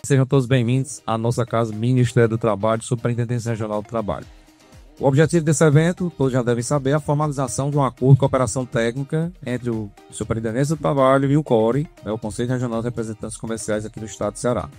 Sejam todos bem-vindos à nossa casa Ministério do Trabalho, Superintendência Regional do Trabalho. O objetivo desse evento, todos já devem saber, é a formalização de um acordo de cooperação técnica entre o Superintendência do Trabalho e o CORE, o Conselho Regional de Representantes Comerciais aqui do Estado do Ceará.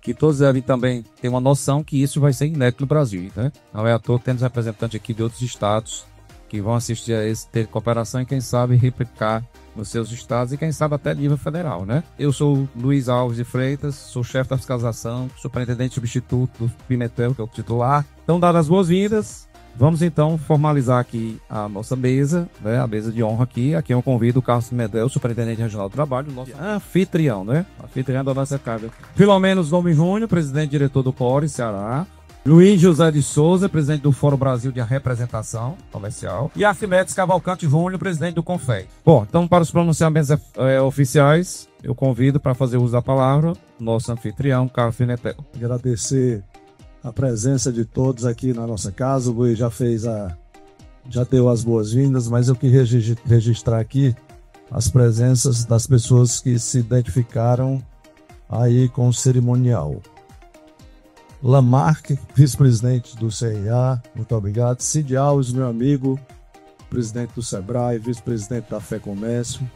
Que todos devem também ter uma noção que isso vai ser inédito no Brasil, né? Não é à toa que temos representantes aqui de outros estados que vão assistir a esse ter cooperação e quem sabe replicar nos seus estados e quem sabe até nível federal, né? Eu sou Luiz Alves de Freitas, sou chefe da fiscalização, superintendente substituto do Pimentel, que é o titular. Então, dadas as boas-vindas, vamos então formalizar aqui a nossa mesa, né? A mesa de honra aqui. Aqui eu convido o Carlos Pimentel, superintendente regional do trabalho, nosso anfitrião, né? Anfitrião da nossa casa. Filomeno Gomes Júnior, presidente e diretor do CORE, Ceará. Luiz José de Souza, presidente do Fórum Brasil de Representação Comercial. E Arquimedes Cavalcante Júnior, presidente do CONFEI. Bom, então para os pronunciamentos oficiais, eu convido para fazer uso da palavra nosso anfitrião, Carlos Pimentel. Agradecer a presença de todos aqui na nossa casa. O Luiz já deu as boas-vindas, mas eu queria registrar aqui as presenças das pessoas que se identificaram aí com o cerimonial. Lamarck, vice-presidente do CIA, muito obrigado. Cid Alves, meu amigo, presidente do SEBRAE, vice-presidente da FEComércio.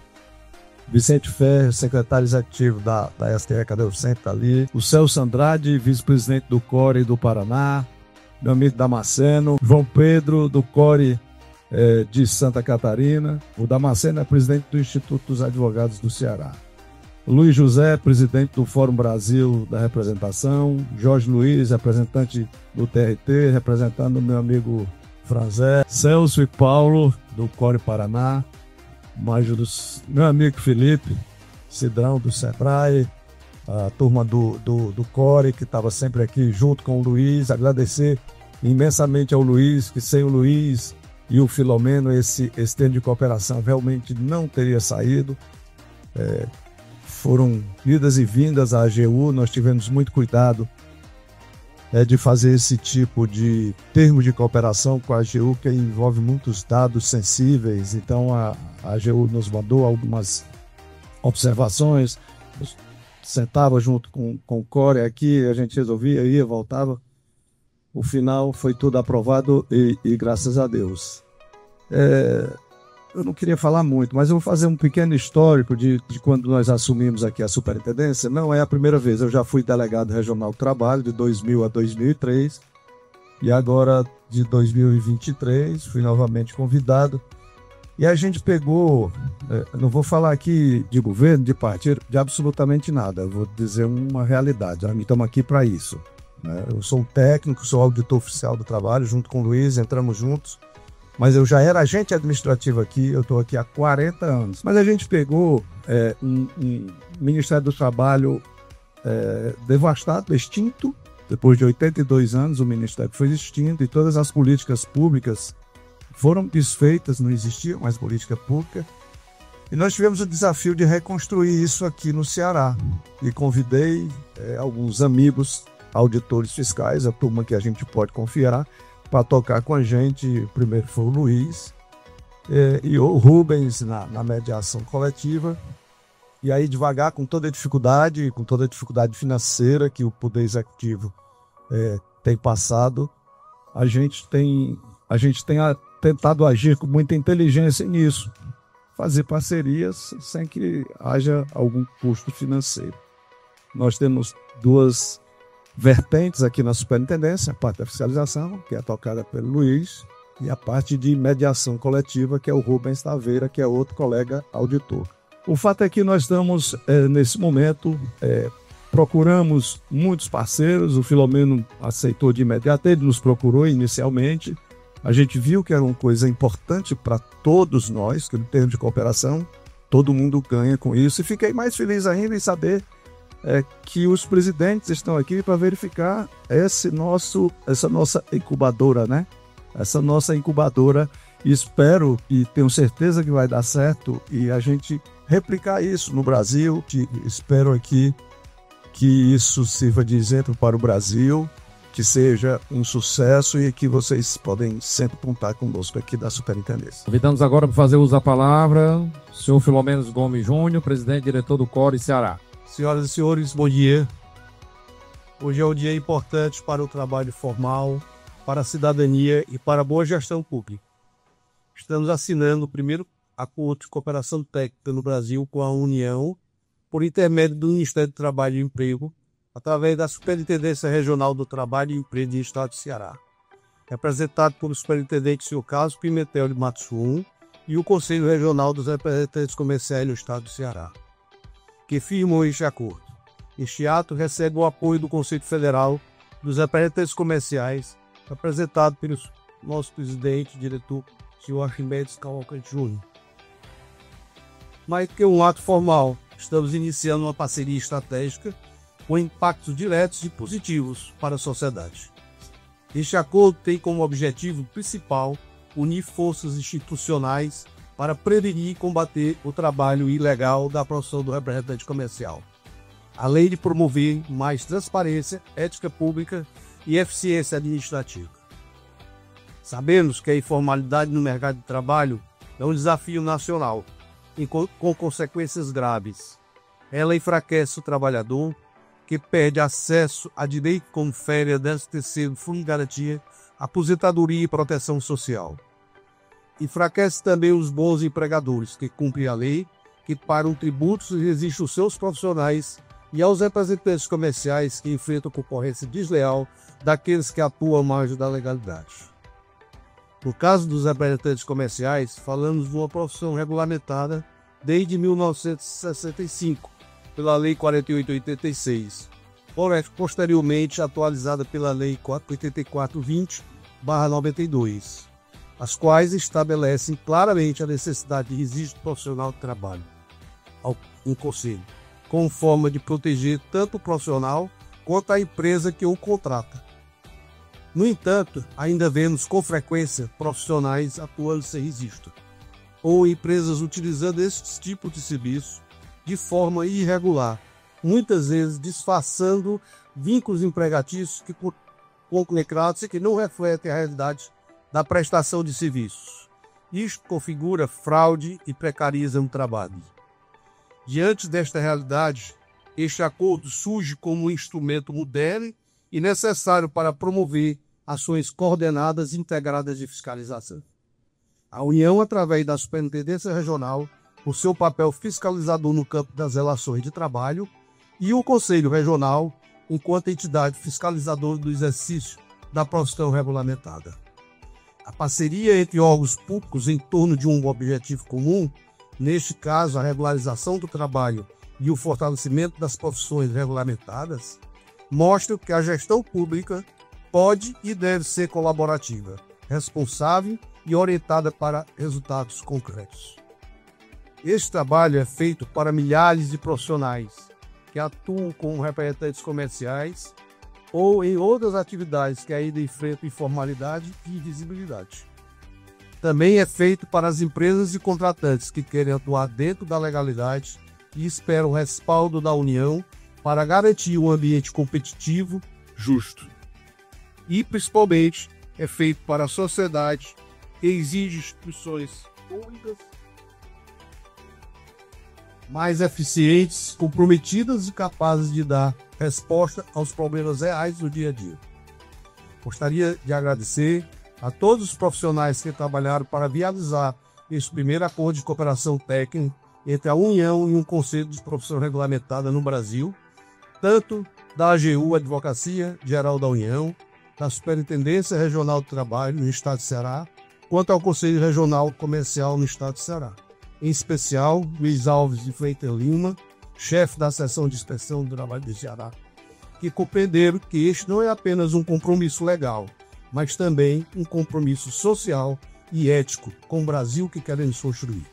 Vicente Ferreira, secretário executivo da STE, cadê o Vicente? Tá ali. O Celso Andrade, vice-presidente do CORE do Paraná. Meu amigo Damasceno. João Pedro, do CORE de Santa Catarina. O Damasceno é presidente do Instituto dos Advogados do Ceará. Luiz José, presidente do Fórum Brasil da Representação. Jorge Luiz, representante do TRT, representando o meu amigo Franzé. Celso e Paulo, do CORE Paraná. Meu amigo Felipe Cidrão, do SEBRAE. A turma do CORE, que estava sempre aqui junto com o Luiz. Agradecer imensamente ao Luiz, que sem o Luiz e o Filomeno, esse termo de cooperação realmente não teria saído. Foram idas e vindas à AGU, nós tivemos muito cuidado de fazer esse tipo de termo de cooperação com a AGU, que envolve muitos dados sensíveis. Então a AGU nos mandou algumas observações, sentava junto com o CORE aqui, a gente resolvia, ia, voltava. O final foi tudo aprovado e graças a Deus. Eu não queria falar muito, mas eu vou fazer um pequeno histórico de quando nós assumimos aqui a superintendência. Não é a primeira vez, eu já fui delegado regional do trabalho de 2000 a 2003 e agora de 2023 fui novamente convidado. E a gente pegou, não vou falar aqui de governo, de partido, de absolutamente nada, eu vou dizer uma realidade, nós estamos aqui para isso. Né? Eu sou um técnico, sou auditor oficial do trabalho, junto com o Luiz, entramos juntos. Mas eu já era agente administrativo aqui, eu estou aqui há 40 anos. Mas a gente pegou um Ministério do Trabalho devastado, extinto. Depois de 82 anos, o Ministério foi extinto e todas as políticas públicas foram desfeitas, não existia mais política pública. E nós tivemos o desafio de reconstruir isso aqui no Ceará. E convidei alguns amigos auditores fiscais, a turma que a gente pode confiar, para tocar com a gente. Primeiro foi o Luiz e o Rubens na mediação coletiva. E aí, devagar, com toda a dificuldade financeira que o Poder Executivo tem passado, a gente tem tentado agir com muita inteligência nisso, fazer parcerias sem que haja algum custo financeiro. Nós temos duas vertentes aqui na superintendência, a parte da fiscalização, que é tocada pelo Luiz, e a parte de mediação coletiva, que é o Rubens Taveira, que é outro colega auditor. O fato é que nós estamos, nesse momento, procuramos muitos parceiros, o Filomeno aceitou de imediato, ele nos procurou inicialmente, a gente viu que era uma coisa importante para todos nós, que no termo de cooperação, todo mundo ganha com isso, e fiquei mais feliz ainda em saber que os presidentes estão aqui para verificar essa nossa incubadora, né? Essa nossa incubadora, espero e tenho certeza que vai dar certo e a gente replicar isso no Brasil. Espero aqui que isso sirva de exemplo para o Brasil, que seja um sucesso e que vocês podem sempre contar conosco aqui da Superintendência. Convidamos agora para fazer uso da palavra o senhor Filomeno Gomes Júnior, presidente e diretor do CORE Ceará. Senhoras e senhores, bom dia. Hoje é um dia importante para o trabalho formal, para a cidadania e para a boa gestão pública. Estamos assinando o primeiro acordo de cooperação técnica no Brasil com a União, por intermédio do Ministério do Trabalho e Emprego, através da Superintendência Regional do Trabalho e Emprego do Estado do Ceará, representado pelo superintendente Sr. Carlos Pimentel de Matos e o Conselho Regional dos Representantes Comerciais no Estado do Ceará, que firmou este acordo. Este ato recebe o apoio do Conselho Federal dos Representantes Comerciais, representado pelo nosso presidente e diretor, Sr. Arquimedes Cavalcante Júnior. Mais que um ato formal, estamos iniciando uma parceria estratégica com impactos diretos e positivos para a sociedade. Este acordo tem como objetivo principal unir forças institucionais para prevenir e combater o trabalho ilegal da profissão do representante comercial, além de promover mais transparência, ética pública e eficiência administrativa. Sabemos que a informalidade no mercado de trabalho é um desafio nacional e com consequências graves. Ela enfraquece o trabalhador, que perde acesso a direito como férias, 13º, fundo de garantia, aposentadoria e proteção social. Enfraquece também os bons empregadores, que cumprem a lei, que pagam tributos e resistem aos seus profissionais, e aos representantes comerciais que enfrentam concorrência desleal daqueles que atuam à margem da legalidade. No caso dos representantes comerciais, falamos de uma profissão regulamentada desde 1965, pela Lei 4886, posteriormente atualizada pela Lei 8420/92, as quais estabelecem claramente a necessidade de registro profissional de trabalho em conselho, como forma de proteger tanto o profissional quanto a empresa que o contrata. No entanto, ainda vemos com frequência profissionais atuando sem registro, ou empresas utilizando esse tipo de serviço de forma irregular, muitas vezes disfarçando vínculos empregatícios concretos e que não refletem a realidade da prestação de serviços. Isto configura fraude e precariza o trabalho. Diante desta realidade, este acordo surge como um instrumento moderno e necessário para promover ações coordenadas e integradas de fiscalização. A União, através da Superintendência Regional, o seu papel fiscalizador no campo das relações de trabalho, e o Conselho Regional, enquanto entidade fiscalizadora do exercício da profissão regulamentada. A parceria entre órgãos públicos em torno de um objetivo comum, neste caso a regularização do trabalho e o fortalecimento das profissões regulamentadas, mostra que a gestão pública pode e deve ser colaborativa, responsável e orientada para resultados concretos. Este trabalho é feito para milhares de profissionais que atuam como representantes comerciais ou em outras atividades que ainda enfrentam informalidade e invisibilidade. Também é feito para as empresas e contratantes que querem atuar dentro da legalidade e esperam o respaldo da União para garantir um ambiente competitivo, justo. E, principalmente, é feito para a sociedade que exige instituições públicas mais eficientes, comprometidas e capazes de dar resposta aos problemas reais do dia a dia. Gostaria de agradecer a todos os profissionais que trabalharam para viabilizar este primeiro acordo de cooperação técnica entre a União e um Conselho de Profissão Regulamentada no Brasil, tanto da AGU, Advocacia Geral da União, da Superintendência Regional do Trabalho no Estado do Ceará, quanto ao Conselho Regional Comercial no Estado do Ceará. Em especial, Luiz Alves de Freitas Lima, chefe da Seção de Inspeção do Trabalho do Ceará, que compreenderam que este não é apenas um compromisso legal, mas também um compromisso social e ético com o Brasil que queremos construir.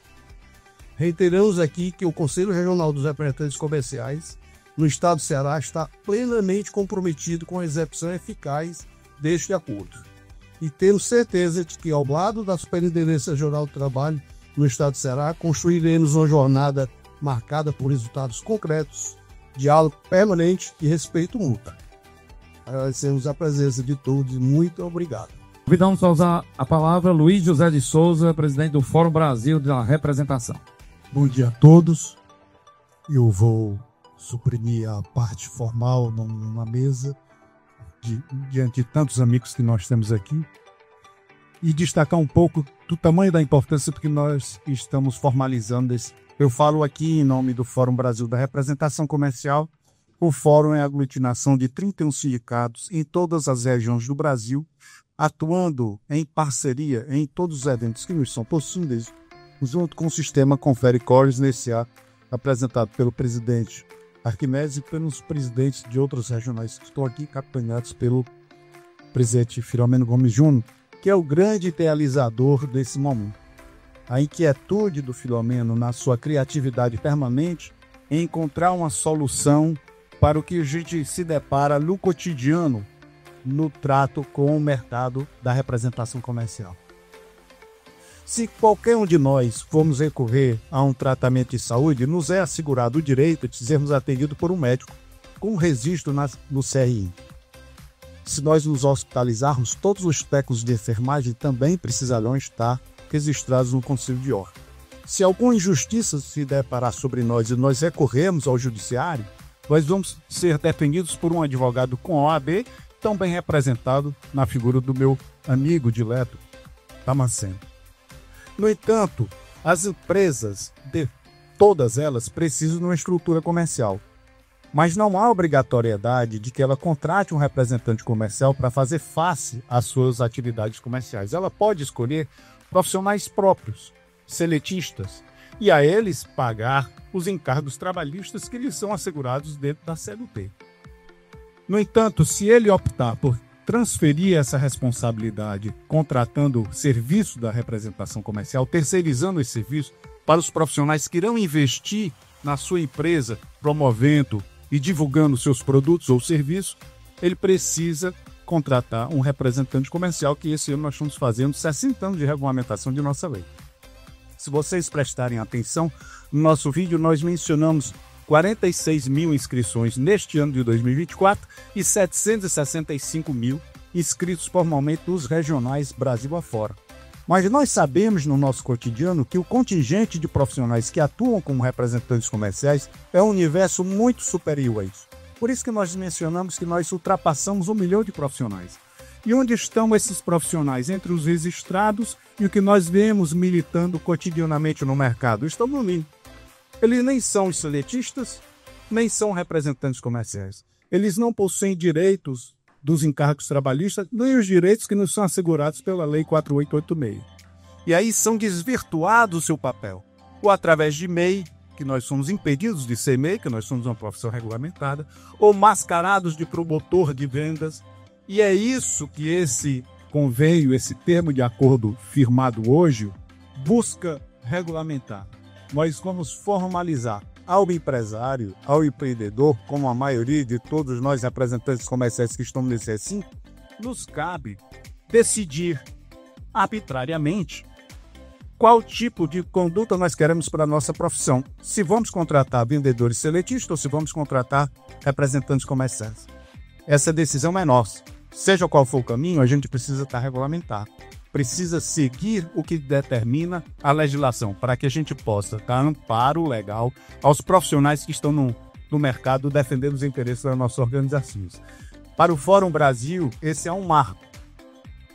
Reiteramos aqui que o Conselho Regional dos Representantes Comerciais no Estado do Ceará está plenamente comprometido com a execução eficaz deste acordo. E temos certeza de que, ao lado da Superintendência Regional do Trabalho no Estado do Ceará, construiremos uma jornada marcada por resultados concretos, diálogo permanente e respeito mútuo. Agradecemos a presença de todos e muito obrigado. Convidamos a usar a palavra Luiz José de Souza, presidente do Fórum Brasil da Representação. Bom dia a todos. Eu vou suprimir a parte formal numa mesa, diante de tantos amigos que nós temos aqui, e destacar um pouco do tamanho da importância porque nós estamos formalizando esse. Eu falo aqui em nome do Fórum Brasil da Representação Comercial. O Fórum é a aglutinação de 31 sindicatos em todas as regiões do Brasil, atuando em parceria em todos os eventos que nos são possíveis, junto com o sistema Confere Cores nesse ar, apresentado pelo presidente Arquimedes e pelos presidentes de outros regionais que estão aqui, capitaneados pelo presidente Filomeno Gomes Júnior, que é o grande idealizador desse momento. A inquietude do Filomeno, na sua criatividade permanente, é encontrar uma solução para o que a gente se depara no cotidiano, no trato com o mercado da representação comercial. Se qualquer um de nós formos recorrer a um tratamento de saúde, nos é assegurado o direito de sermos atendidos por um médico com registro no CRI. Se nós nos hospitalizarmos, todos os técnicos de enfermagem também precisarão estar registrados no Conselho de Ordem. Se alguma injustiça se deparar sobre nós e nós recorrermos ao judiciário, nós vamos ser defendidos por um advogado com OAB, também representado na figura do meu amigo dileto, Damasceno. No entanto, as empresas, todas elas, precisam de uma estrutura comercial. Mas não há obrigatoriedade de que ela contrate um representante comercial para fazer face às suas atividades comerciais. Ela pode escolher profissionais próprios, seletistas, e a eles pagar os encargos trabalhistas que lhes são assegurados dentro da CLT. No entanto, se ele optar por transferir essa responsabilidade contratando serviço da representação comercial, terceirizando esse serviço para os profissionais que irão investir na sua empresa, promovendo e divulgando seus produtos ou serviços, ele precisa contratar um representante comercial, que esse ano nós estamos fazendo 60 anos de regulamentação de nossa lei. Se vocês prestarem atenção, no nosso vídeo nós mencionamos 46 mil inscrições neste ano de 2024 e 765 mil inscritos formalmente nos regionais Brasil afora. Mas nós sabemos no nosso cotidiano que o contingente de profissionais que atuam como representantes comerciais é um universo muito superior a isso. Por isso que nós mencionamos que nós ultrapassamos 1 milhão de profissionais. E onde estão esses profissionais? Entre os registrados e o que nós vemos militando cotidianamente no mercado. Estão no mínimo. Eles nem são seletistas, nem são representantes comerciais. Eles não possuem direitos dos encargos trabalhistas, nem os direitos que nos são assegurados pela Lei 4886. E aí são desvirtuados o seu papel. Ou através de MEI, que nós somos impedidos de ser MEI, que nós somos uma profissão regulamentada, ou mascarados de promotor de vendas. E é isso que esse convênio, esse termo de acordo firmado hoje, busca regulamentar. Nós vamos formalizar ao empresário, ao empreendedor, como a maioria de todos nós representantes comerciais que estamos nesse recinto, nos cabe decidir arbitrariamente qual tipo de conduta nós queremos para a nossa profissão. Se vamos contratar vendedores seletistas ou se vamos contratar representantes comerciais. Essa decisão é nossa. Seja qual for o caminho, a gente precisa estar regulamentar. Precisa seguir o que determina a legislação, para que a gente possa dar amparo legal aos profissionais que estão no mercado defendendo os interesses das nossas organizações. Para o Fórum Brasil, esse é um marco.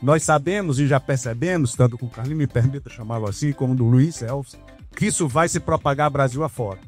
Nós sabemos e já percebemos, tanto com o Carlinhos, me permita chamá-lo assim, como do Luiz Elvis, que isso vai se propagar Brasil afora.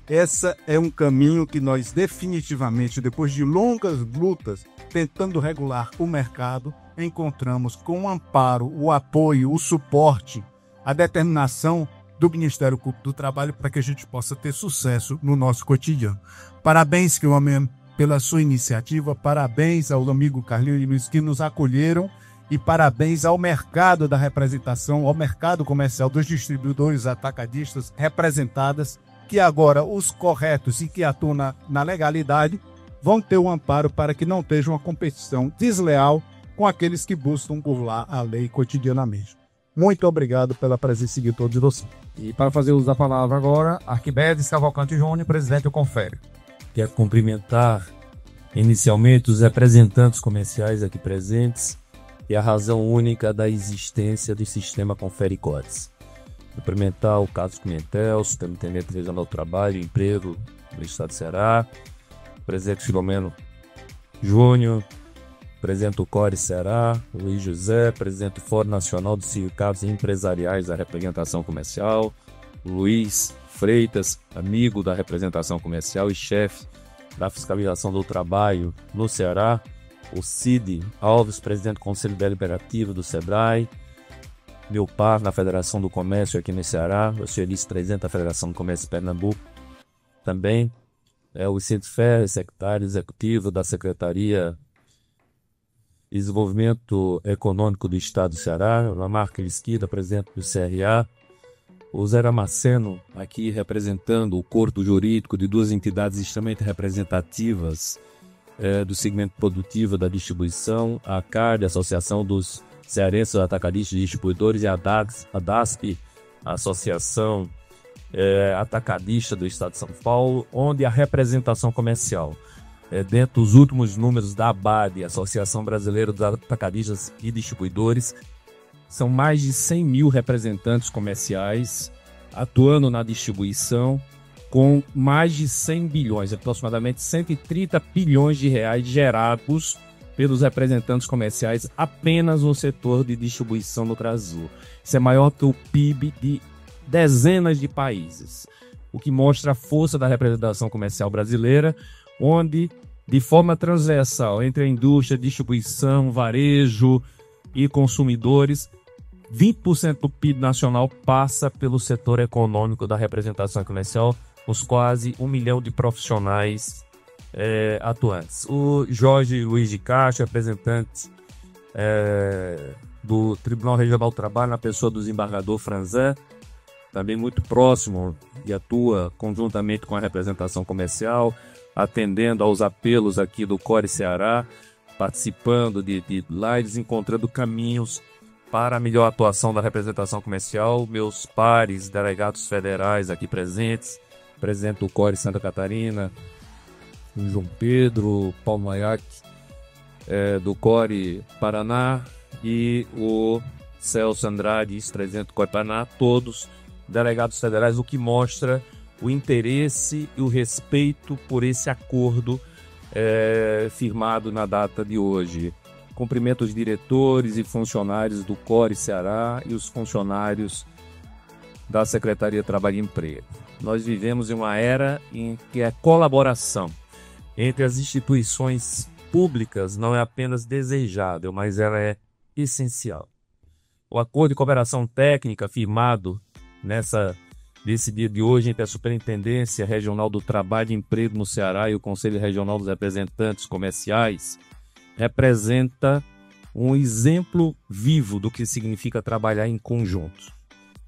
Esse é um caminho que nós definitivamente, depois de longas lutas, tentando regular o mercado, encontramos com o amparo, o apoio, o suporte, a determinação do Ministério Público do Trabalho para que a gente possa ter sucesso no nosso cotidiano. Parabéns, Filomeno, pela sua iniciativa, parabéns ao amigo Carlinhos e Luiz que nos acolheram e parabéns ao mercado da representação, ao mercado comercial dos distribuidores atacadistas representadas, que agora os corretos e que atuam na legalidade vão ter um amparo para que não esteja uma competição desleal com aqueles que buscam burlar a lei cotidianamente. Muito obrigado pela presença de todos vocês. E para fazer uso da palavra agora, Arquimedes Cavalcante Júnior, presidente do Confere. Quero cumprimentar inicialmente os representantes comerciais aqui presentes e a razão única da existência do sistema Confere Codes. Cumprimentar o Carlos Pimentel, Superintendente Regional do Trabalho, Emprego do estado do Ceará, presidente Filomeno Júnior, presidente do CORE Ceará, Luiz José, presidente do Fórum Nacional dos Sindicatos Empresariais da Representação Comercial, Luiz Freitas, amigo da representação comercial e chefe da fiscalização do trabalho no Ceará, o Cid Alves, presidente do Conselho Deliberativo do SEBRAE, meu par na Federação do Comércio aqui no Ceará, o senhor vice-presidente da Federação do Comércio de Pernambuco, também o Vicente Ferreira, secretário executivo da Secretaria de Desenvolvimento Econômico do Estado do Ceará, Lamarca Esquida, presidente do CRA, o Zé Damasceno, aqui representando o corpo jurídico de duas entidades extremamente representativas do segmento produtivo da distribuição, a ACARD, Associação dos Cearenses Atacadistas e Distribuidores, e a DASP, Associação Atacadista do Estado de São Paulo, onde a representação comercial, dentro dos últimos números da ABAD, Associação Brasileira dos Atacadistas e Distribuidores, são mais de 100 mil representantes comerciais atuando na distribuição, com mais de 100 bilhões, aproximadamente 130 bilhões de reais gerados pelos representantes comerciais apenas no setor de distribuição no Brasil. Isso é maior que o PIB de dezenas de países, o que mostra a força da representação comercial brasileira, onde, de forma transversal entre a indústria, distribuição, varejo e consumidores, 20% do PIB nacional passa pelo setor econômico da representação comercial, os quase 1 milhão de profissionais atuantes. O Jorge Luiz de Castro, representante do Tribunal Regional do Trabalho, na pessoa do desembargador Franzé, também muito próximo e atua conjuntamente com a representação comercial, atendendo aos apelos aqui do CORE Ceará, participando de lives, encontrando caminhos para a melhor atuação da representação comercial. Meus pares, delegados federais aqui presentes, presidente do CORE Santa Catarina, o João Pedro, Paulo Maiac, do CORE Paraná, e o Celso Andrade, ex-presidente do CORE Paraná, todos delegados federais, o que mostra o interesse e o respeito por esse acordo firmado na data de hoje. Cumprimento os diretores e funcionários do CORE Ceará e os funcionários da Secretaria de Trabalho e Emprego. Nós vivemos em uma era em que a colaboração entre as instituições públicas não é apenas desejável, mas ela é essencial. O acordo de cooperação técnica firmado nesse dia de hoje entre a Superintendência Regional do Trabalho e Emprego no Ceará e o Conselho Regional dos Representantes Comerciais representa um exemplo vivo do que significa trabalhar em conjunto,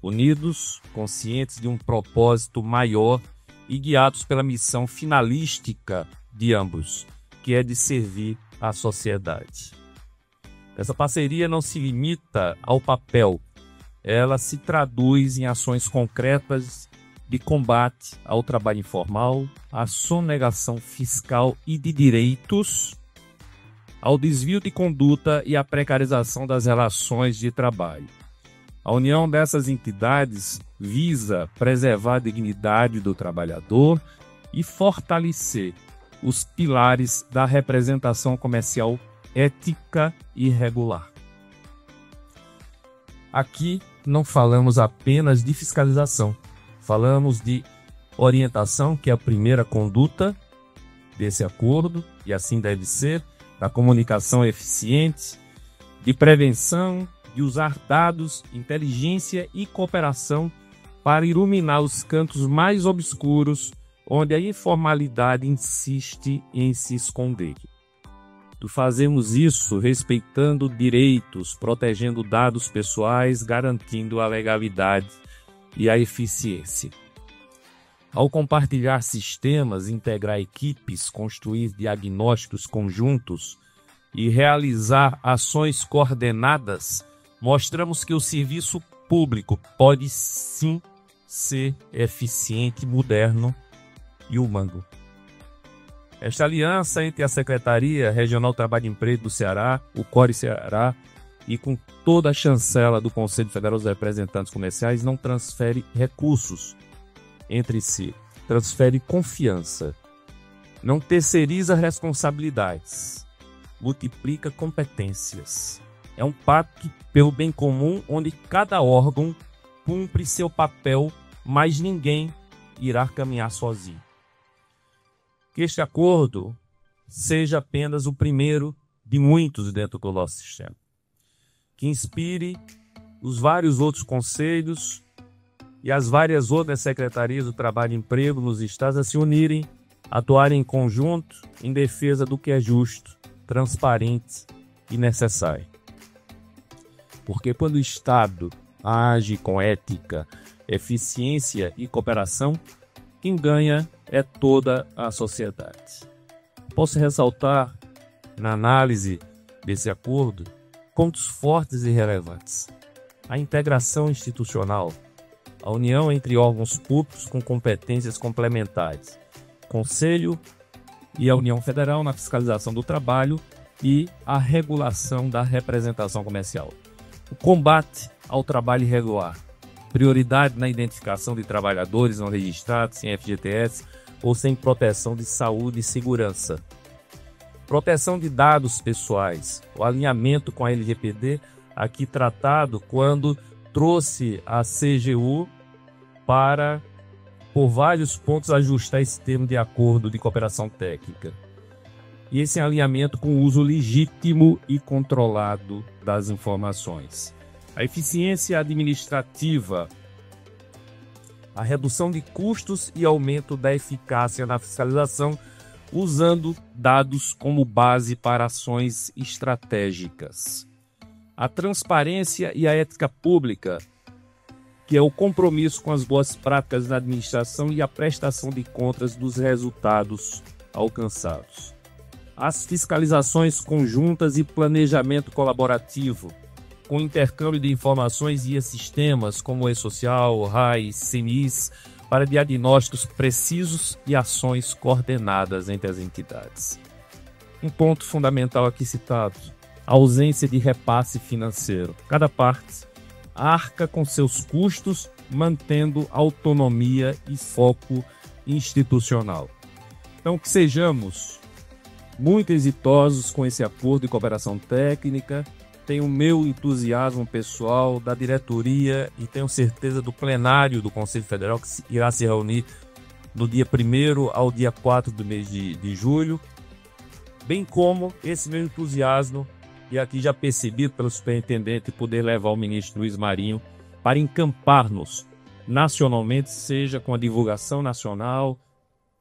unidos, conscientes de um propósito maior e guiados pela missão finalística de ambos, que é de servir à sociedade. Essa parceria não se limita ao papel, ela se traduz em ações concretas de combate ao trabalho informal, à sonegação fiscal e de direitos, ao desvio de conduta e à precarização das relações de trabalho. A união dessas entidades visa preservar a dignidade do trabalhador e fortalecer os pilares da representação comercial ética e regular. Aqui não falamos apenas de fiscalização, falamos de orientação, que é a primeira conduta desse acordo, e assim deve ser, da comunicação eficiente, de prevenção, de usar dados, inteligência e cooperação para iluminar os cantos mais obscuros onde a informalidade insiste em se esconder. Fazemos isso respeitando direitos, protegendo dados pessoais, garantindo a legalidade e a eficiência. Ao compartilhar sistemas, integrar equipes, construir diagnósticos conjuntos e realizar ações coordenadas, mostramos que o serviço público pode sim ser eficiente, moderno e humano. Esta aliança entre a Secretaria Regional do Trabalho e Emprego do Ceará, o CORE Ceará, e com toda a chancela do Conselho Federal dos Representantes Comerciais não transfere recursos entre si. transfere confiança, não terceiriza responsabilidades, multiplica competências. É um pacto pelo bem comum onde cada órgão cumpre seu papel, mas ninguém irá caminhar sozinho. Que este acordo seja apenas o primeiro de muitos dentro do nosso sistema, que inspire os vários outros conselhos e as várias outras secretarias do Trabalho e Emprego nos estados a se unirem, atuarem em conjunto em defesa do que é justo, transparente e necessário. Porque quando o Estado age com ética, eficiência e cooperação, quem ganha é toda a sociedade. Posso ressaltar, na análise desse acordo, pontos fortes e relevantes. A integração institucional, a união entre órgãos públicos com competências complementares, Conselho e a União Federal na fiscalização do trabalho e a regulação da representação comercial. O combate ao trabalho irregular, prioridade na identificação de trabalhadores não registrados sem FGTS ou sem proteção de saúde e segurança. Proteção de dados pessoais, o alinhamento com a LGPD, aqui tratado quando trouxe a CGU para, por vários pontos, ajustar esse termo de acordo de cooperação técnica. E esse alinhamento com o uso legítimo e controlado das informações. A eficiência administrativa, a redução de custos e aumento da eficácia na fiscalização, usando dados como base para ações estratégicas. A transparência e a ética pública, que é o compromisso com as boas práticas na administração e a prestação de contas dos resultados alcançados. As fiscalizações conjuntas e planejamento colaborativo, com intercâmbio de informações via sistemas como o E-Social, o RAI, CNIS, para diagnósticos precisos e ações coordenadas entre as entidades. Um ponto fundamental aqui citado, a ausência de repasse financeiro. Cada parte arca com seus custos, mantendo autonomia e foco institucional. Então, que sejamos muito exitosos com esse acordo de cooperação técnica. Tenho o meu entusiasmo pessoal, da diretoria e tenho certeza do plenário do Conselho Federal, que irá se reunir do dia 1º ao dia 4 do mês de julho, bem como esse meu entusiasmo, e aqui já percebido pelo superintendente, poder levar o ministro Luiz Marinho para encamparmos nacionalmente, seja com a divulgação nacional,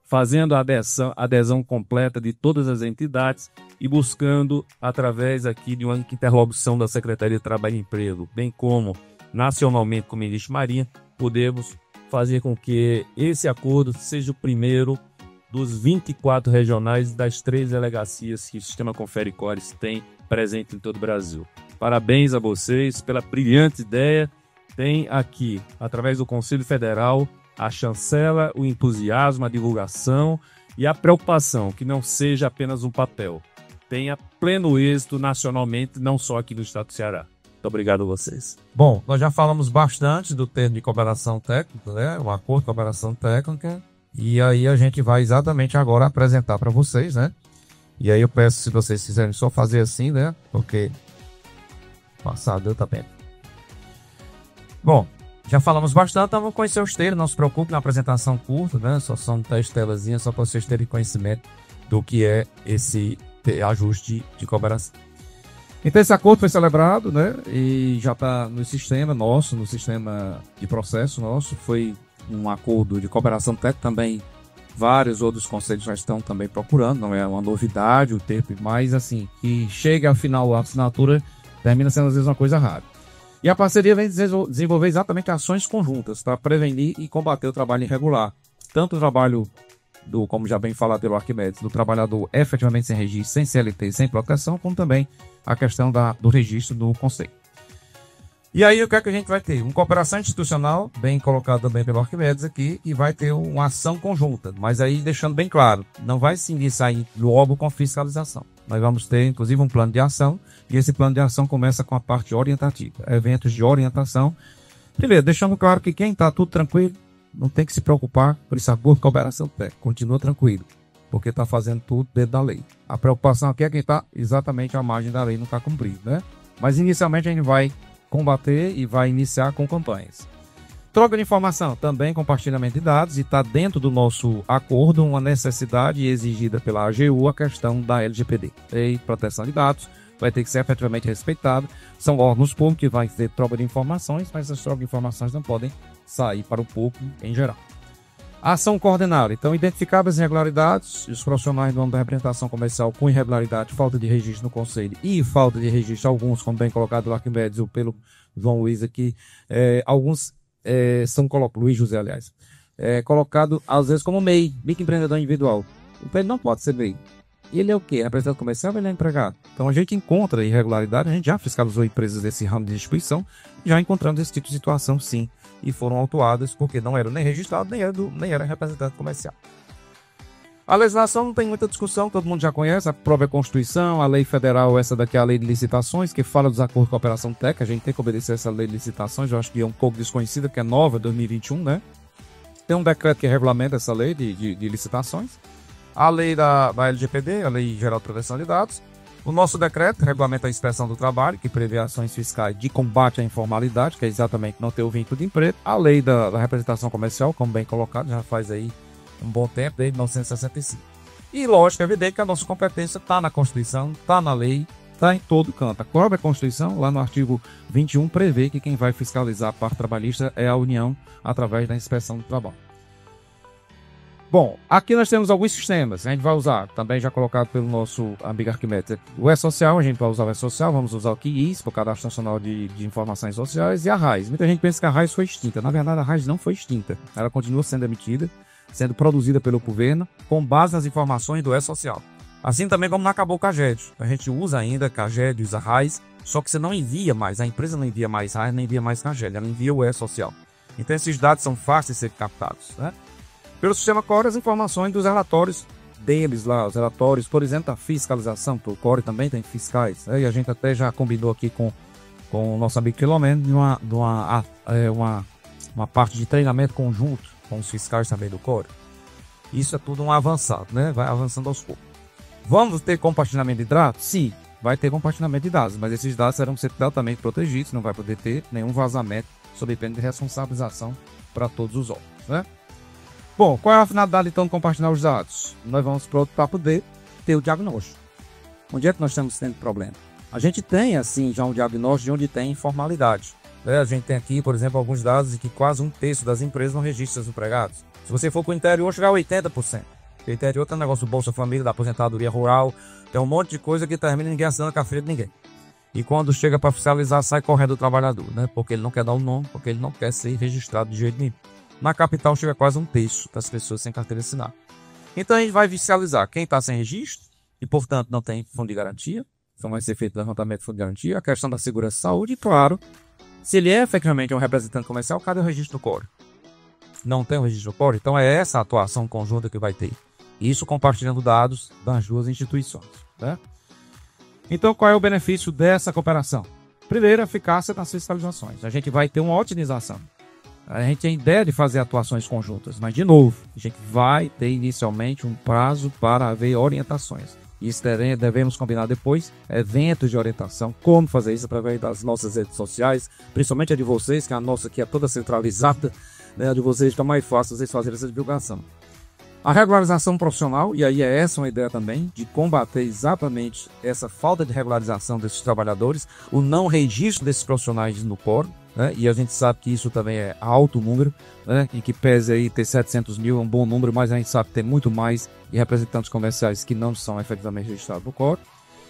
fazendo a adesão completa de todas as entidades e buscando, através aqui de uma interlocução da Secretaria de Trabalho e Emprego, bem como nacionalmente com o ministro Marinho, podemos fazer com que esse acordo seja o primeiro dos 24 regionais das 3 delegacias que o Sistema Confericores tem presente em todo o Brasil. Parabéns a vocês pela brilhante ideia. Tem aqui, através do Conselho Federal, a chancela, o entusiasmo, a divulgação e a preocupação que não seja apenas um papel. Tenha pleno êxito nacionalmente, não só aqui no estado do Ceará. Muito obrigado a vocês. Bom, nós já falamos bastante do termo de cooperação técnica, né? O acordo de cooperação técnica. E aí a gente vai exatamente agora apresentar para vocês, né? E aí eu peço, se vocês quiserem só fazer assim, né? Porque passado tá bem. Bom, já falamos bastante, então vamos conhecer os termos. Não se preocupe na apresentação curta, né? Só são 10 telazinhas, só para vocês terem conhecimento do que é esse ajuste de cooperação. Então esse acordo foi celebrado, né? E já está no sistema nosso, no sistema de processo nosso. Foi um acordo de cooperação técnica também. Vários outros conselhos já estão também procurando, não é uma novidade o termo, mas assim, que chega ao final a assinatura, termina sendo às vezes uma coisa rara. E a parceria vem desenvolver exatamente ações conjuntas para prevenir e combater o trabalho irregular. Tanto o trabalho como já bem falado pelo Arquimedes, do trabalhador efetivamente sem registro, sem CLT, sem proteção, como também a questão do registro do conselho. E aí o que é que a gente vai ter? Uma cooperação institucional, bem colocado também pelo Arquimedes aqui, e vai ter uma ação conjunta, mas aí deixando bem claro, não vai se iniciar logo com a fiscalização. Nós vamos ter, inclusive, um plano de ação, e esse plano de ação começa com a parte orientativa, eventos de orientação. Primeiro, deixando claro que quem está tudo tranquilo, não tem que se preocupar com esse acordo de cooperação técnica. Continua tranquilo, porque está fazendo tudo dentro da lei. A preocupação aqui é quem está exatamente à margem da lei não está cumprindo, né? Mas inicialmente a gente vai combater e vai iniciar com campanhas. Troca de informação, também compartilhamento de dados, e está dentro do nosso acordo uma necessidade exigida pela AGU, a questão da LGPD. Lei de Proteção de Dados vai ter que ser efetivamente respeitado. São órgãos públicos que vão ter troca de informações, mas essas trocas de informações não podem sair para o público em geral. Ação coordenada. Então, identificar as irregularidades, os profissionais do âmbito da representação comercial com irregularidade, falta de registro no conselho e falta de registro, alguns, como bem colocado pelo Arquimedes ou pelo João Luiz aqui, alguns são colocados, Luiz José, aliás, colocado às vezes como MEI, microempreendedor individual. Então, ele não pode ser MEI. E ele é o quê? Representante comercial ou ele é empregado? Então, a gente encontra irregularidade, a gente já fiscalizou empresas desse ramo de distribuição, já encontramos esse tipo de situação, sim, e foram autuadas porque não eram nem registrados, nem era representante comercial. A legislação não tem muita discussão, todo mundo já conhece, a própria Constituição, a lei federal, essa daqui é a lei de licitações, que fala dos acordos de cooperação técnica, a gente tem que obedecer essa lei de licitações, eu acho que é um pouco desconhecida, que é nova, 2021, né? Tem um decreto que regulamenta essa lei de licitações, a lei da LGPD, a Lei Geral de Proteção de Dados, o nosso decreto regulamenta a inspeção do trabalho, que prevê ações fiscais de combate à informalidade, que é exatamente não ter o vínculo de emprego, a lei da representação comercial, como bem colocado, já faz aí um bom tempo, desde 1965. E lógico, é evidente que a nossa competência está na Constituição, está na lei, está em todo canto. A própria Constituição, lá no artigo 21, prevê que quem vai fiscalizar a parte trabalhista é a União, através da inspeção do trabalho. Bom, aqui nós temos alguns sistemas, a gente vai usar, também já colocado pelo nosso amigo Arquimedes, o E-Social, a gente vai usar o E-Social, vamos usar o QIS, o Cadastro Nacional de Informações Sociais, e a RAIS. Muita gente pensa que a RAIS foi extinta, na verdade a RAIS não foi extinta, ela continua sendo emitida, sendo produzida pelo governo, com base nas informações do E-Social. Assim também como não acabou o CAGED, a gente usa ainda CAGED, usa RAIS, só que você não envia mais, a empresa não envia mais RAIS, não envia mais CAGED, ela envia o E-Social. Então esses dados são fáceis de ser captados, né? Pelo sistema Core, as informações dos relatórios deles lá, os relatórios, por exemplo, da fiscalização, porque o Core também tem fiscais, né? E a gente até já combinou aqui com o nosso amigo Filomeno uma parte de treinamento conjunto com os fiscais também do Core. Isso é tudo um avançado, né? Vai avançando aos poucos. Vamos ter compartilhamento de dados? Sim, vai ter compartilhamento de dados, mas esses dados serão ser totalmente protegidos, não vai poder ter nenhum vazamento sob pena de responsabilização para todos os órgãos, né? Bom, qual é a finalidade então de compartilhar os dados? Nós vamos para poder ter o diagnóstico. Onde é que nós estamos tendo problema? A gente tem, assim, já um diagnóstico de onde tem informalidade. A gente tem aqui, por exemplo, alguns dados de que quase 1/3 das empresas não registram os empregados. Se você for para o interior, chegar a 80%. O interior tem um negócio do Bolsa Família, da aposentadoria rural, tem um monte de coisa que termina ninguém assinando a carteira de ninguém. E quando chega para fiscalizar, sai correndo o trabalhador, né? Porque ele não quer dar o nome, porque ele não quer ser registrado de jeito nenhum. Na capital chega quase 1/3 das pessoas sem carteira assinada. Então a gente vai fiscalizar quem está sem registro e, portanto, não tem fundo de garantia. Então vai ser feito o levantamento de fundo de garantia, a questão da segurança e saúde e, claro, se ele é efetivamente um representante comercial, cadê o registro do Core? Não tem o registro do Core? Então é essa a atuação conjunta que vai ter. Isso compartilhando dados das duas instituições, né? Então qual é o benefício dessa cooperação? Primeiro, a eficácia das fiscalizações. A gente vai ter uma otimização. A gente tem ideia de fazer atuações conjuntas, mas, de novo, a gente vai ter inicialmente um prazo para haver orientações. Isso devemos combinar depois, eventos de orientação, como fazer isso através das nossas redes sociais, principalmente a de vocês, que a nossa aqui é toda centralizada, né? A de vocês fica mais fácil vocês fazerem essa divulgação. A regularização profissional, e aí é essa uma ideia também, de combater exatamente essa falta de regularização desses trabalhadores, o não registro desses profissionais no Core, né? E a gente sabe que isso também é alto número, né? E que pese aí ter 700 mil é um bom número, mas a gente sabe que tem muito mais de representantes comerciais que não são efetivamente registrados no Core.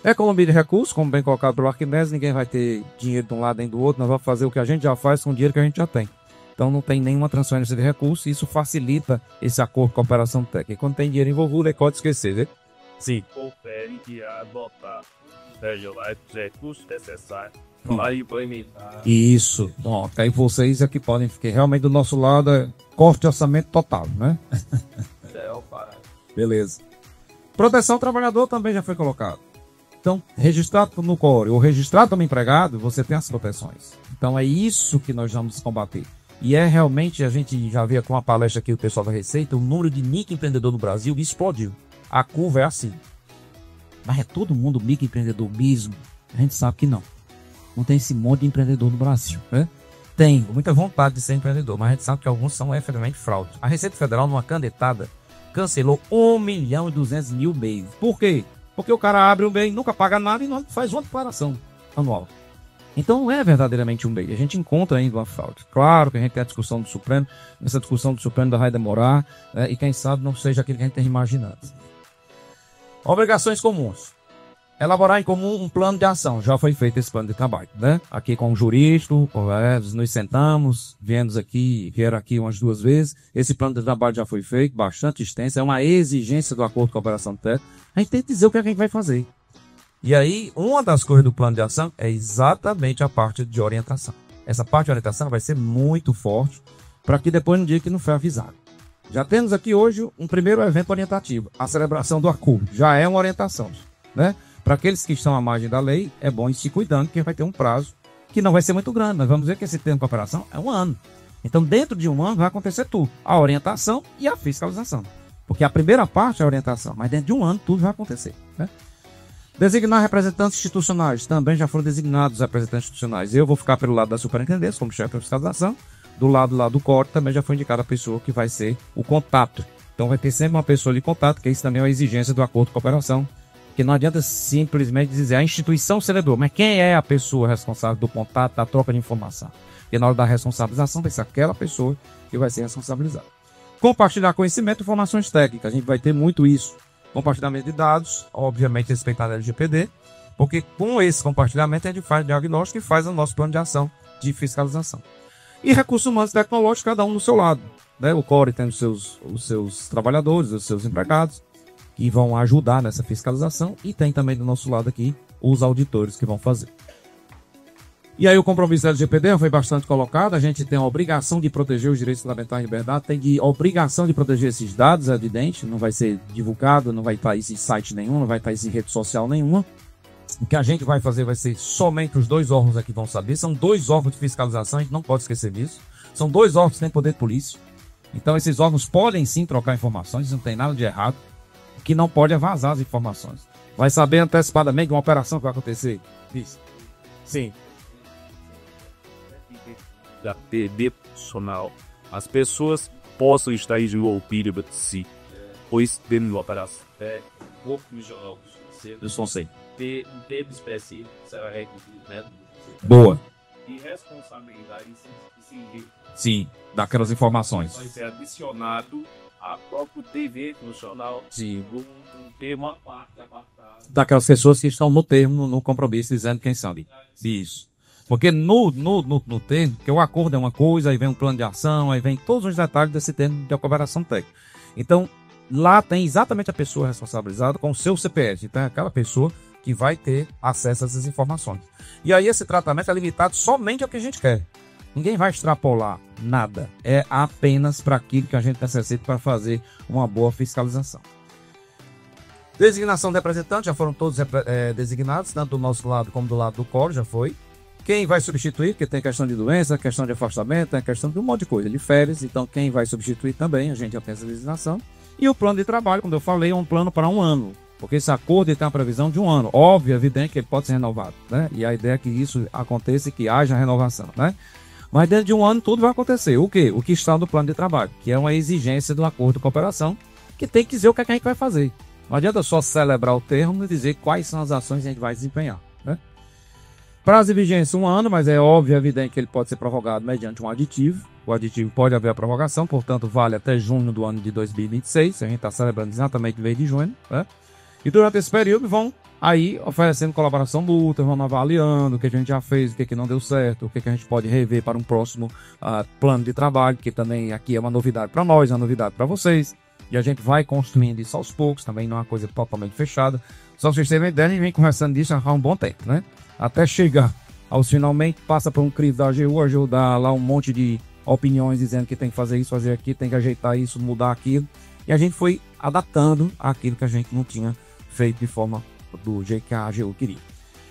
Economia de recursos, como bem colocado pelo Arquimedes, ninguém vai ter dinheiro de um lado nem do outro, nós vamos fazer o que a gente já faz com o dinheiro que a gente já tem. Então não tem nenhuma transferência de recursos e isso facilita esse acordo de cooperação técnica. E quando tem dinheiro envolvido, é pode esquecer, né? Sim. Confere que adotar os recursos necessários para implementar. Isso. Bom, aí vocês aqui podem ficar realmente do nosso lado, corte de orçamento total, né? Beleza. Proteção ao trabalhador também já foi colocado. Então, registrado no Core ou registrado como empregado, você tem as proteções. Então é isso que nós vamos combater. E é realmente, a gente já vê com a palestra aqui, o pessoal da Receita, o número de microempreendedor no Brasil explodiu. A curva é assim. Mas é todo mundo microempreendedor mesmo? A gente sabe que não. Não tem esse monte de empreendedor no Brasil, né? Tem muita vontade de ser empreendedor, mas a gente sabe que alguns são efetivamente fraudes. A Receita Federal, numa canetada, cancelou 1.200.000 MEIs. Por quê? Porque o cara abre o MEI, nunca paga nada e não faz uma declaração anual. Então não é verdadeiramente um MEI. A gente encontra ainda uma fraude. Claro que a gente tem a discussão do Supremo, essa discussão do Supremo vai demorar, né? E quem sabe não seja aquilo que a gente tem imaginado. Obrigações comuns. Elaborar em comum um plano de ação. Já foi feito esse plano de trabalho, né? Aqui com o jurista, nos sentamos, vieram aqui umas 2 vezes. Esse plano de trabalho já foi feito, bastante extenso. É uma exigência do acordo de cooperação técnica. A gente tem que dizer o que a gente vai fazer. E aí, uma das coisas do plano de ação é exatamente a parte de orientação. Essa parte de orientação vai ser muito forte para que depois no dia que não foi avisado. Já temos aqui hoje um primeiro evento orientativo, a celebração do acordo. Já é uma orientação, né? Para aqueles que estão à margem da lei, é bom ir se cuidando, porque vai ter um prazo que não vai ser muito grande. Nós vamos ver que esse tempo de cooperação é 1 ano. Então, dentro de 1 ano vai acontecer tudo. A orientação e a fiscalização. Porque a primeira parte é a orientação, mas dentro de 1 ano tudo vai acontecer, né? Designar representantes institucionais. Também já foram designados representantes institucionais. Eu vou ficar pelo lado da superintendência, como chefe de fiscalização. Do lado lá do COR também já foi indicada a pessoa que vai ser o contato. Então vai ter sempre uma pessoa de contato, que isso também é uma exigência do acordo de cooperação. Que não adianta simplesmente dizer a instituição celebrou, mas quem é a pessoa responsável do contato, da troca de informação? Porque na hora da responsabilização vai ser aquela pessoa que vai ser responsabilizada. Compartilhar conhecimento e informações técnicas. A gente vai ter muito isso. Compartilhamento de dados, obviamente respeitando a LGPD, porque com esse compartilhamento a gente faz diagnóstico e faz o nosso plano de ação de fiscalização. E recursos humanos e tecnológicos, cada um no seu lado, né? O COR tem os seus trabalhadores, os seus empregados, que vão ajudar nessa fiscalização, e tem também do nosso lado aqui os auditores que vão fazer. E aí o compromisso da LGPD foi bastante colocado. A gente tem a obrigação de proteger os direitos fundamentais e liberdade, tem a obrigação de proteger esses dados, é evidente, não vai ser divulgado, não vai estar isso em site nenhum, não vai estar isso em rede social nenhuma. O que a gente vai fazer vai ser somente os 2 órgãos aqui vão saber. São 2 órgãos de fiscalização, a gente não pode esquecer disso. São 2 órgãos que têm poder de polícia. Então esses órgãos podem sim trocar informações, não tem nada de errado. O que não pode é vazar as informações. Vai saber antecipadamente de uma operação que vai acontecer. Isso. Sim. Da TV profissional, as pessoas possam estar envolvidas si, pois dentro da operação poucos jogos, Eu só sei. ter um tempo específico será requisito, né? Boa. E responsabilidade Sim, daquelas informações. vai ser adicionado à própria TV profissional. Sim. Um tema à parte apartado. Daquelas pessoas que estão no termo, no compromisso, dizendo quem são ali. Isso. Porque no termo, que o acordo é uma coisa, aí vem um plano de ação, aí vem todos os detalhes desse termo de cooperação técnica. Então, lá tem exatamente a pessoa responsabilizada com o seu CPF. Então, é aquela pessoa que vai ter acesso a essas informações. E aí, esse tratamento é limitado somente ao que a gente quer. Ninguém vai extrapolar nada. É apenas para aquilo que a gente necessita para fazer uma boa fiscalização. Designação de representante, já foram todos designados, tanto do nosso lado como do lado do COR, já foi. Quem vai substituir, porque tem questão de doença, questão de afastamento, tem questão de um monte de coisa, de férias, então quem vai substituir também, a gente já tem essa designação. E o plano de trabalho, como eu falei, é um plano para 1 ano, porque esse acordo tem uma previsão de 1 ano. Óbvio, evidente que ele pode ser renovado, né? E a ideia é que isso aconteça e que haja renovação, né? Mas dentro de 1 ano tudo vai acontecer. O quê? O que está no plano de trabalho, que é uma exigência do acordo de cooperação, que tem que dizer o que é que a gente vai fazer. Não adianta só celebrar o termo e dizer quais são as ações que a gente vai desempenhar, né? Prazo de vigência 1 ano, mas é óbvio, evidente que ele pode ser prorrogado mediante um aditivo. O aditivo pode haver a prorrogação, portanto vale até junho do ano de 2026. A gente está celebrando exatamente no mês de junho, né? E durante esse período vão aí oferecendo colaboração mútua, vão avaliando o que a gente já fez, o que não deu certo, o que a gente pode rever para um próximo plano de trabalho, que também aqui é uma novidade para nós, é uma novidade para vocês. E a gente vai construindo isso aos poucos, também não é uma coisa totalmente fechada. Só pra vocês terem uma ideia, a gente vem conversando disso há um bom tempo, né? Até chegar aos finalmente, passa por um crivo da AGU dá lá um monte de opiniões dizendo que tem que fazer isso, fazer aquilo, tem que ajeitar isso, mudar aquilo. E a gente foi adaptando aquilo que a gente não tinha feito de forma do jeito que a AGU queria.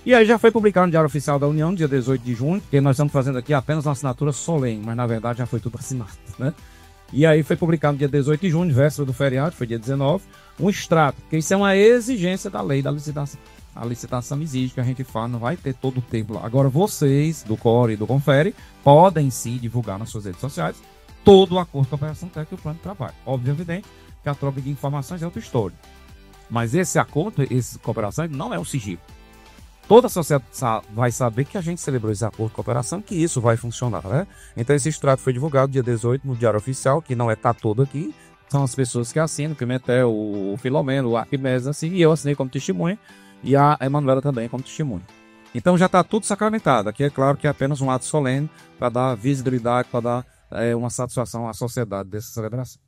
E aí já foi publicado no Diário Oficial da União, dia 18 de junho, porque nós estamos fazendo aqui apenas uma assinatura solene, mas na verdade já foi tudo assinado, né? E aí foi publicado no dia 18 de junho, véspera do feriado, foi dia 19, um extrato, porque isso é uma exigência da lei da licitação. A licitação exige que a gente fala, não vai ter todo o tempo lá. Agora vocês, do CORE e do Confere, podem sim divulgar nas suas redes sociais todo o acordo com a operação técnica e o plano de trabalho. Óbvio, evidente, que a troca de informações é outra história. Mas esse acordo, essa cooperação, não é um sigilo. Toda a sociedade vai saber que a gente celebrou esse acordo de cooperação, que isso vai funcionar, né? Então esse extrato foi divulgado dia 18 no Diário Oficial, que não tá todo aqui. São as pessoas que assinam, o Pimentel, o Filomeno, o Arquimedes, assim, e eu assinei como testemunha, e a Emanuela também como testemunha. Então já está tudo sacramentado. Aqui é claro que é apenas um ato solene para dar visibilidade, para dar uma satisfação à sociedade dessa celebração.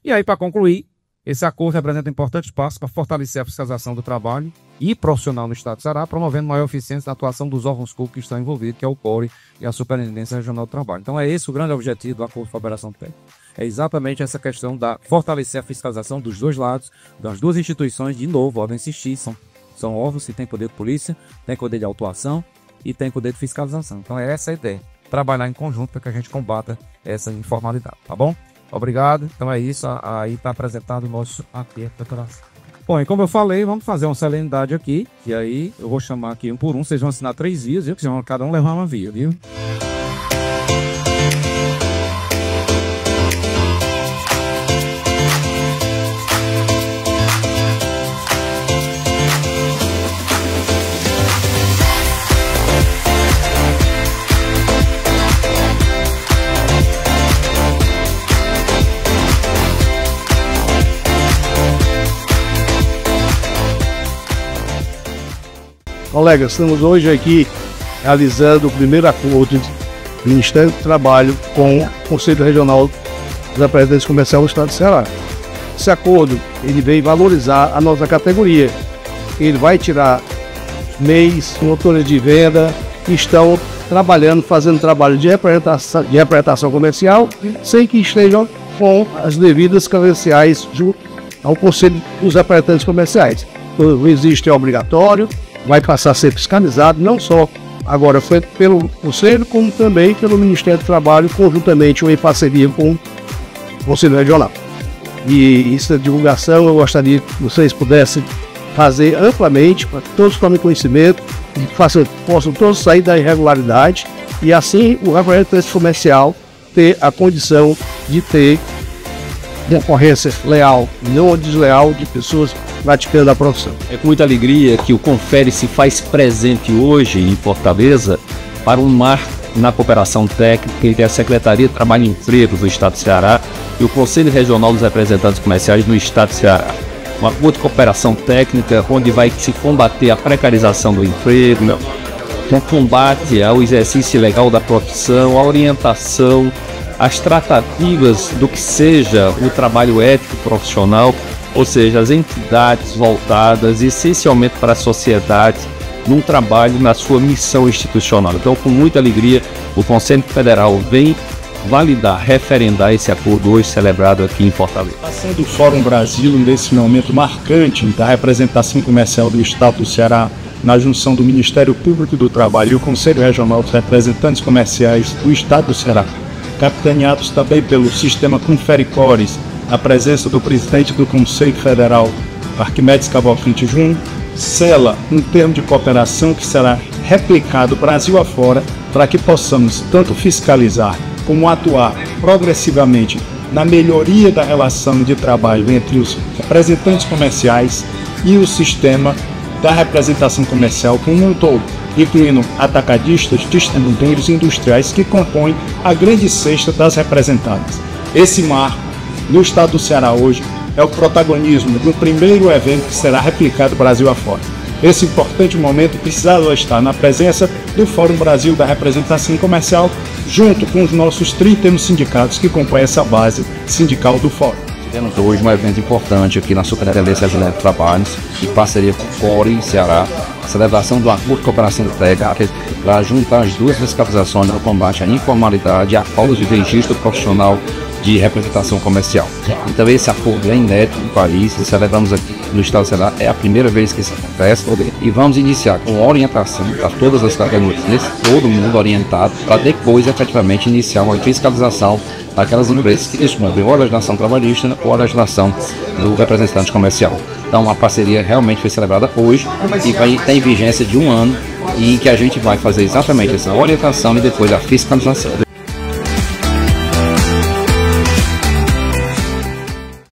E aí, para concluir, esse acordo representa um importante passo para fortalecer a fiscalização do trabalho e profissional no Estado do Ceará, promovendo maior eficiência na atuação dos órgãos públicos que estão envolvidos, que é o CORE e a Superintendência Regional do Trabalho. Então é esse o grande objetivo do acordo de cooperação técnica. É exatamente essa questão da fortalecer a fiscalização dos dois lados, das duas instituições. De novo, vou insistir, são órgãos que têm poder de polícia, têm poder de autuação e têm poder de fiscalização. Então é essa a ideia, trabalhar em conjunto para que a gente combata essa informalidade, tá bom? Obrigado. Então é isso, aí está apresentado o nosso acordo de cooperação. Bom, e como eu falei, vamos fazer uma solenidade aqui, e aí eu vou chamar aqui um por um, vocês vão assinar 3 vias, viu? Que vão cada um levar uma via, viu? Colegas, estamos hoje aqui realizando o primeiro acordo do Ministério do Trabalho com o Conselho Regional dos Representantes Comerciais do Estado do Ceará. Esse acordo ele vem valorizar a nossa categoria. Ele vai tirar MEIs, motores de venda que estão trabalhando, fazendo trabalho de representação comercial, sem que estejam com as devidas credenciais junto ao Conselho dos Representantes Comerciais. Então, existe, é obrigatório. Vai passar a ser fiscalizado, não só agora foi pelo Conselho, como também pelo Ministério do Trabalho, conjuntamente ou em parceria com o Conselho Regional. E essa divulgação eu gostaria que vocês pudessem fazer amplamente, para que todos tomem conhecimento, e possam todos sair da irregularidade, e assim o representante comercial ter a condição de ter concorrência leal e não desleal de pessoas praticando a profissão. É com muita alegria que o Confere se faz presente hoje em Fortaleza para um marco na cooperação técnica entre a Secretaria de Trabalho e Emprego do Estado do Ceará e o Conselho Regional dos Representantes Comerciais do Estado do Ceará. Um acordo de cooperação técnica onde vai se combater a precarização do emprego, o combate ao exercício ilegal da profissão, a orientação, as tratativas do que seja o trabalho ético profissional, ou seja, as entidades voltadas essencialmente para a sociedade num trabalho na sua missão institucional. Então, com muita alegria, o Conselho Federal vem validar, referendar esse acordo hoje celebrado aqui em Fortaleza. Passando o Fórum Brasil nesse momento marcante da representação comercial do Estado do Ceará na junção do Ministério Público do Trabalho e o Conselho Regional dos Representantes Comerciais do Estado do Ceará, capitaneados também pelo sistema Confere Cores, a presença do presidente do Conselho Federal, Arquimedes Cavalcante Júnior, sela um termo de cooperação que será replicado Brasil afora para que possamos tanto fiscalizar como atuar progressivamente na melhoria da relação de trabalho entre os representantes comerciais e o sistema da representação comercial como um todo, incluindo atacadistas, distribuidores industriais que compõem a grande cesta das representadas. Esse marco no Estado do Ceará hoje é o protagonismo do primeiro evento que será replicado Brasil afora. Esse importante momento precisava estar na presença do Fórum Brasil da Representação Comercial, junto com os nossos 31 sindicatos que compõem essa base sindical do Fórum. Temos hoje um evento importante aqui na Superintendência Regional de Trabalhos, em parceria com o CORE Ceará, a celebração do acordo de cooperação técnica para juntar as duas fiscalizações no combate à informalidade e à falta de registro profissional de representação comercial. Então esse acordo é inédito no país, e celebramos aqui no estado do Ceará, é a primeira vez que isso acontece, e vamos iniciar com orientação para todas as categorias, todo mundo orientado, para depois efetivamente iniciar uma fiscalização daquelas empresas que descumprem ou a legislação trabalhista ou a legislação do representante comercial. Então a parceria realmente foi celebrada hoje e vai ter vigência de 1 ano, e que a gente vai fazer exatamente essa orientação e depois a fiscalização.